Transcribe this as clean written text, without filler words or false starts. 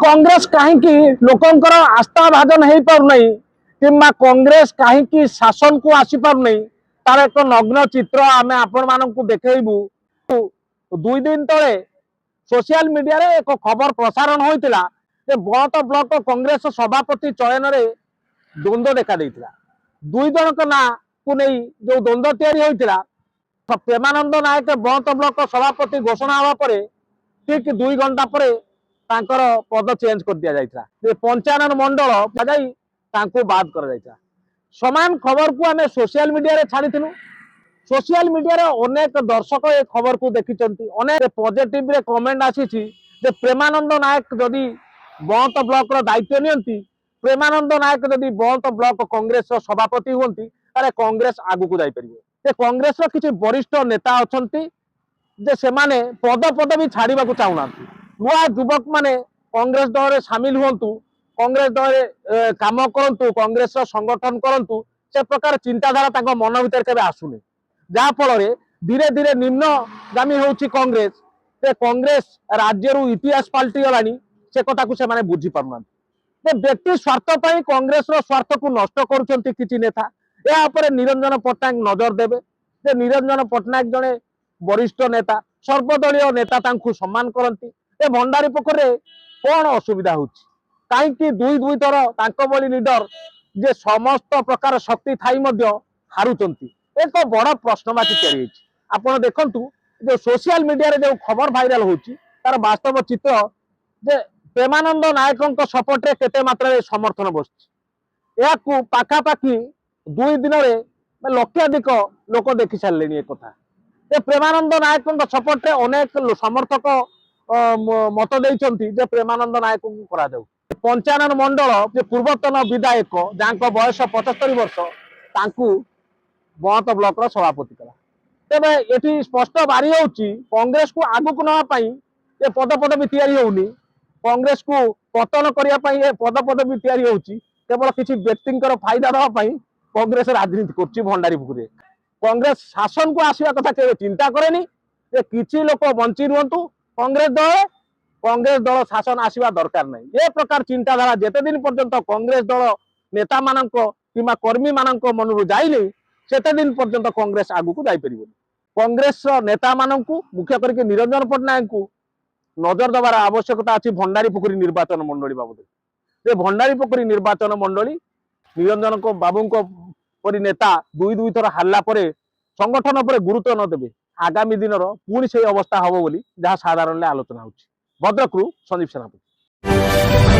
कांग्रेस कहीं लोकंकर आस्था भाजन हो पारना कि कांग्रेस कहीं शासन को आसी पारना तार एक नग्न चित्र आम आपण मानक देखू। 2 दिन तले सोशल मीडिया रे एक खबर प्रसारण होता बौद्ध ब्लॉक कांग्रेस सभापति चयन में द्वंद्व देखा देता। 2 जन ना को नहीं जो द्वंद्व या प्रेमानंद नायक बौद्ध ब्लॉक सभापति घोषणा हवा पर ठीक 2 घंटा पर पद चेंज कर दि जाता। पंचायन मंडल बाद कर समान खबर को आम सोशल मीडिया रे छाड़ी। सोशल मीडिया रे अनेक दर्शक ए खबर को देखी अनेक पॉजिटिव रे कमेंट आसी प्रेमानंद नायक जदि बौद्ध ब्लॉक दायित्व नियंती, प्रेमानंद नायक जदि बौद्ध ब्लॉक कांग्रेस सभापति हुंती तारे कांग्रेस आगु को जाई परिबो। कांग्रेस रो किछि वरिष्ठ नेता अछंती जे सेमाने पद भी छाड़िबा को चाहुना। नुआ युवक माने कांग्रेस दल रे शामिल हुंतु, कांग्रेस दल रे काम करंतु, कांग्रेस रो संगठन करंतु, से प्रकार चिंताधारा ताको मन भीतर केबे आसुनी। जहा फल धीरे धीरे निम्नगामी होउची कांग्रेस। ते कांग्रेस राज्य इतिहास पलटि गलानी से कथा को से माने बुझी पारना। व्यक्ति स्वार्थ पाई कांग्रेस रो स्वार्थ को नष्ट करूछंती किछि नेता। या पर निरंजन पट्टनायक नजर देबे जे निरंजन पट्टनायक जने वरिष्ठ नेता, सर्वदलीय नेता तांकु सम्मान करंती। ए भंडारी पोखरे कोन असुविधा होउची काईकि 2 थर तांको बली लीडर जे समस्त प्रकार शक्ति थाई मध्य हारुचंती एक बड़ प्रश्नवाची तैयारी। आपण देखंतु जो सोशल मीडिया रे जो खबर वायरल होउची तार वास्तव चित्र जे प्रेमानंद नायक सपोर्ट रे केते मात्रा समर्थन बसची। या पाखापाखि 2 दिन में लक्षाधिक लोक देखी सारे एक कथा। प्रेमानंद नायक सपोर्ट रे अनेक समर्थक मत देइछंती जे प्रेमानंद नायक को करा जाऊ। पंचायन मंडल जे पूर्वतन विधायक जहाँ बयस 75 वर्ष तांकू बौद्ध ब्लॉक रो सभापति कला। तेबे एठी स्पष्ट बारी होउची कांग्रेस को आगु को नवा पई ए पद भी तैयारी होउनी। कांग्रेस को पतन करिया पई ए पद भी तैयारी होउची। केवल किछि व्यक्तिंकर फायदा दवा पई कांग्रेस राजनीति करछि भंडारी पुकुरे। कांग्रेस शासन को आसीबा कथा के चिंता करेनी। ए किछि लोक बंची रुहंतु कांग्रेस दल शासन आसीबा दरकार नहीं। ए प्रकार चिंताधारा जेते दिन पर्यंत कांग्रेस दल नेता मानक किमा कर्मी मानक मनरु जाइले सेते दिन पर्यंत कांग्रेस आगु को जाई परिबो। कांग्रेस नेता मानक मुख्य करके निरंजन पट्टनायक को नजर दबार आवश्यकता अछि भंडारी पुकुरी निर्वाचन मंडली बाबद। जे भंडारी पुकुरी निर्वाचन मंडली निरंजन को बाबू को परि नेता 2 थर हारला परे संगठन पर गुरुत्व न देबे आगामी दिन पुणी से अवस्था हम बोली जहाँ साधारण आलोचना होची। भद्रकरू संदीप सेनापति।